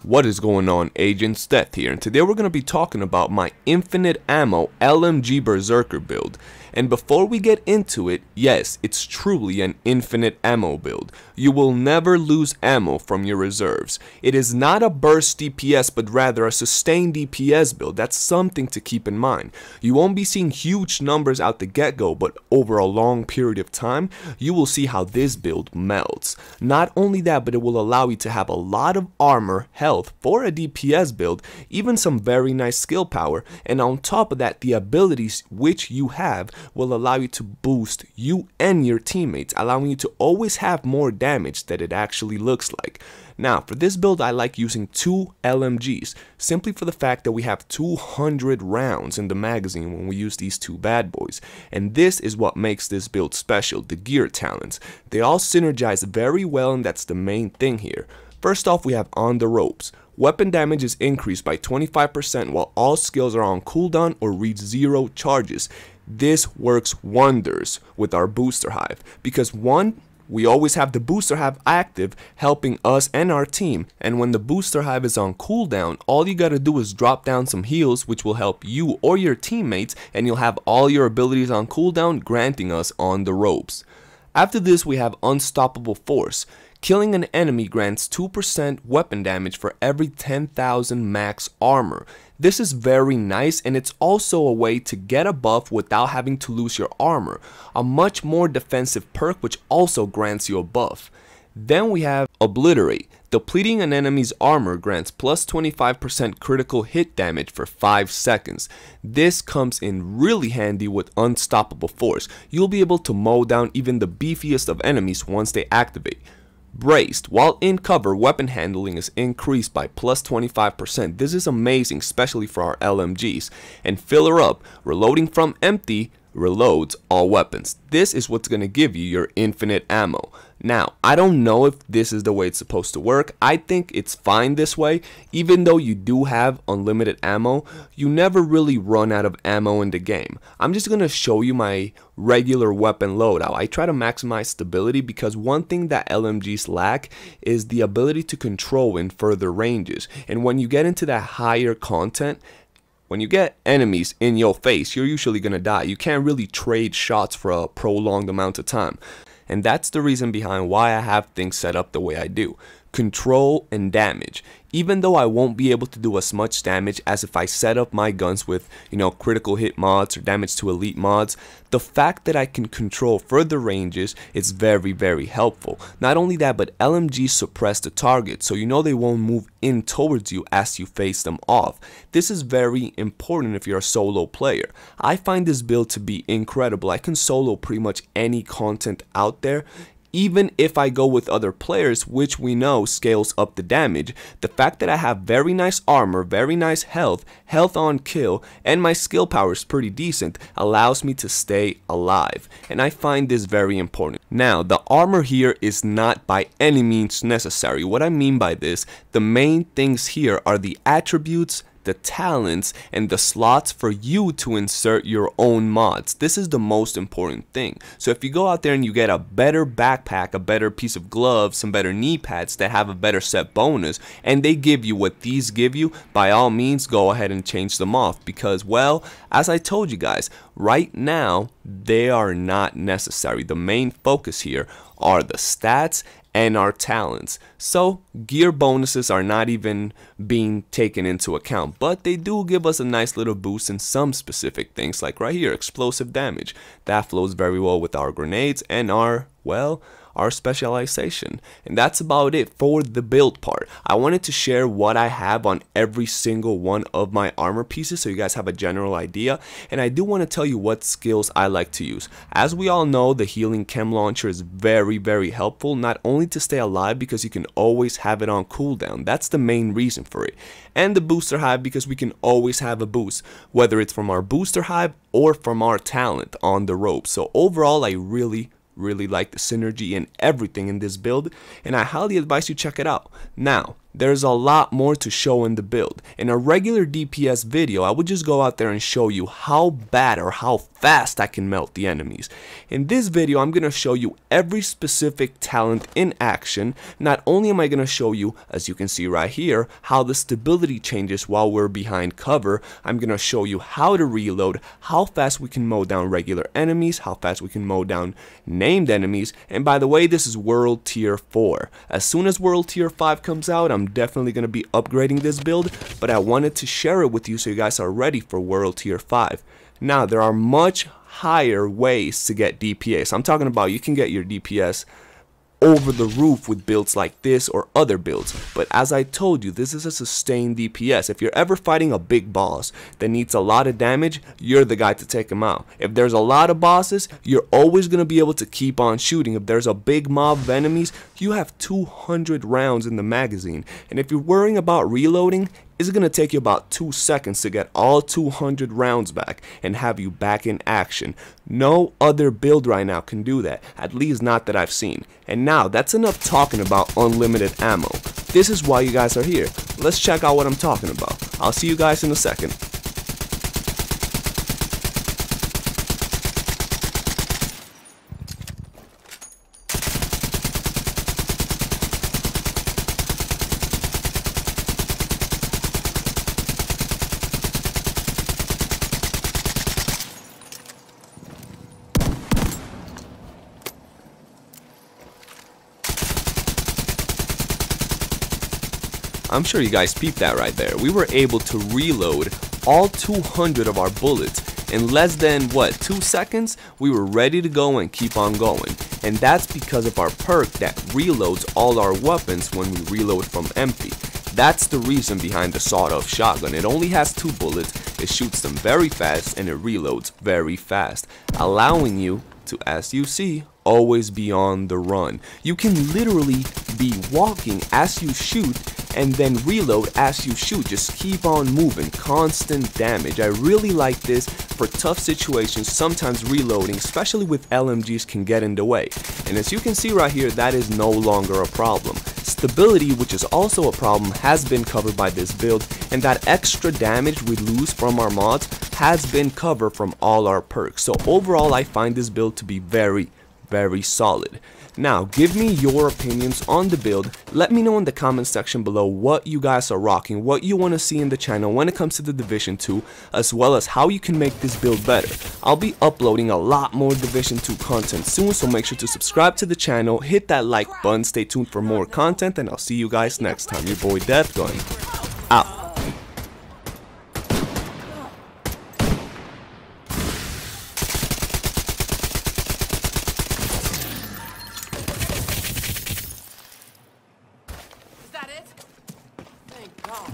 What is going on, Agent Death here, and today we're going to be talking about my infinite ammo LMG Berserker build. And before we get into it, yes, it's truly an infinite ammo build. You will never lose ammo from your reserves. It is not a burst DPS, but rather a sustained DPS build. That's something to keep in mind. You won't be seeing huge numbers out the get-go, but over a long period of time, you will see how this build melts. Not only that, but it will allow you to have a lot of armor, health for a DPS build, even some very nice skill power, and on top of that, the abilities which you have will allow you to boost you and your teammates, allowing you to always have more damage than it actually looks like. Now, for this build, I like using 2 LMGs, simply for the fact that we have 200 rounds in the magazine when we use these 2 bad boys. And this is what makes this build special, the gear talents. They all synergize very well, and that's the main thing here. First off, we have On the Ropes. Weapon damage is increased by 25% while all skills are on cooldown or reach 0 charges. This works wonders with our booster hive because one, we always have the booster hive active helping us and our team, and when the booster hive is on cooldown, all you gotta do is drop down some heals which will help you or your teammates, and you'll have all your abilities on cooldown, granting us On the Ropes. After this, we have Unstoppable Force. Killing an enemy grants 2% weapon damage for every 10,000 max armor. This is very nice, and it's also a way to get a buff without having to lose your armor. A much more defensive perk which also grants you a buff. Then we have Obliterate. Depleting an enemy's armor grants plus 25% critical hit damage for 5 seconds. This comes in really handy with Unstoppable Force. You'll be able to mow down even the beefiest of enemies once they activate. Braced. While in cover, weapon handling is increased by plus 25%. This is amazing, especially for our LMGs. And Filler Up. Reloading from empty reloads all weapons. This is what's going to give you your infinite ammo. Now, I don't know if this is the way it's supposed to work. I think it's fine this way. Even though you do have unlimited ammo, you never really run out of ammo in the game. I'm just going to show you my regular weapon loadout. I try to maximize stability because one thing that LMGs lack is the ability to control in further ranges. And when you get into that higher content, when you get enemies in your face, you're usually going to die. You can't really trade shots for a prolonged amount of time. And that's the reason behind why I have things set up the way I do. Control and damage. Even though I won't be able to do as much damage as if I set up my guns with, critical hit mods or damage to elite mods, the fact that I can control further ranges is very, very helpful. Not only that, but LMGs suppress the target, so they won't move in towards you as you face them off. This is very important if you're a solo player. I find this build to be incredible. I can solo pretty much any content out there. Even if I go with other players, which we know scales up the damage, the fact that I have very nice armor, very nice health on kill, and my skill power is pretty decent, allows me to stay alive. And I find this very important. Now, the armor here is not by any means necessary. What I mean by this, the main things here are the attributes, the talents, and the slots for you to insert your own mods. This is the most important thing. So if you go out there and you get a better backpack, a better piece of gloves, some better knee pads that have a better set bonus, and they give you what these give you, by all means go ahead and change them off because, well, as I told you guys, right now they are not necessary. The main focus here are the stats and our talents. So gear bonuses are not even being taken into account, but they do give us a nice little boost in some specific things, like right here, explosive damage. That flows very well with our grenades and our specialization. And that's about it for the build part. I wanted to share what I have on every single one of my armor pieces so you guys have a general idea, and I do want to tell you what skills I like to use. As we all know, the healing chem launcher is very, very helpful, not only to stay alive because you can always have it on cooldown. That's the main reason for it. And the booster hive because we can always have a boost, whether it's from our booster hive or from our talent On the Rope. So overall, I really like the synergy and everything in this build, and I highly advise you check it out. Now, there's a lot more to show in the build. In a regular DPS video, I would just go out there and show you how bad or how fast I can melt the enemies. In this video, I'm going to show you every specific talent in action. Not only am I going to show you, as you can see right here, how the stability changes while we're behind cover, I'm going to show you how to reload, how fast we can mow down regular enemies, how fast we can mow down named enemies, and by the way, this is World Tier 4. As soon as World Tier 5 comes out, I'm definitely going to be upgrading this build, but I wanted to share it with you so you guys are ready for World Tier 5. Now, there are much higher ways to get DPS. I'm talking about you can get your DPS over the roof with builds like this or other builds, but as I told you, this is a sustained DPS. If you're ever fighting a big boss that needs a lot of damage, you're the guy to take him out. If there's a lot of bosses, you're always going to be able to keep on shooting. If there's a big mob of enemies, you have 200 rounds in the magazine, and if you're worrying about reloading, it's going to take you about 2 seconds to get all 200 rounds back and have you back in action. No other build right now can do that, at least not that I've seen. And now, that's enough talking about unlimited ammo. This is why you guys are here. Let's check out what I'm talking about. I'll see you guys in a second. I'm sure you guys peeped that right there. We were able to reload all 200 of our bullets in less than, what, 2 seconds? We were ready to go and keep on going. And that's because of our perk that reloads all our weapons when we reload from empty. That's the reason behind the sawed-off shotgun. It only has 2 bullets, it shoots them very fast, and it reloads very fast, allowing you to, as you see, always be on the run. You can literally be walking as you shoot and then reload as you shoot. Just keep on moving, constant damage. I really like this for tough situations. Sometimes reloading, especially with LMGs, can get in the way, and as you can see right here, that is no longer a problem. Stability, which is also a problem, has been covered by this build, and that extra damage we lose from our mods has been covered from all our perks. So overall, I find this build to be very solid. Now, give me your opinions on the build. Let me know in the comment section below what you guys are rocking, what you want to see in the channel when it comes to the Division 2, as well as how you can make this build better. I'll be uploading a lot more Division 2 content soon, so make sure to subscribe to the channel, hit that like button, stay tuned for more content, and I'll see you guys next time. Your boy Deathgun, out. Thank God.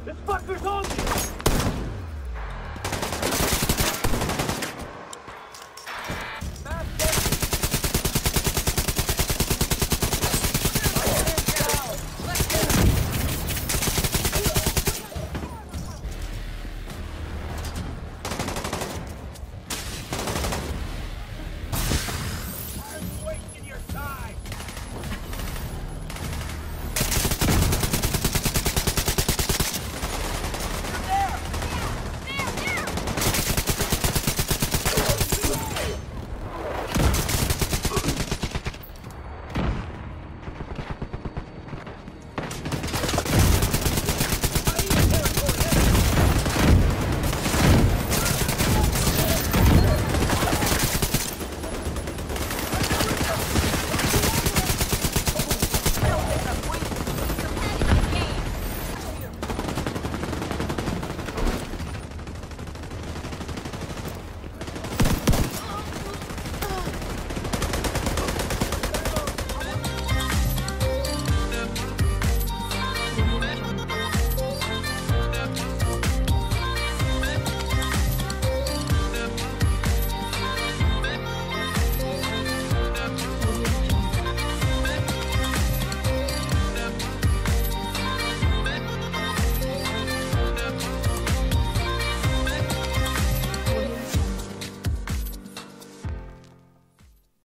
This fucker's on me!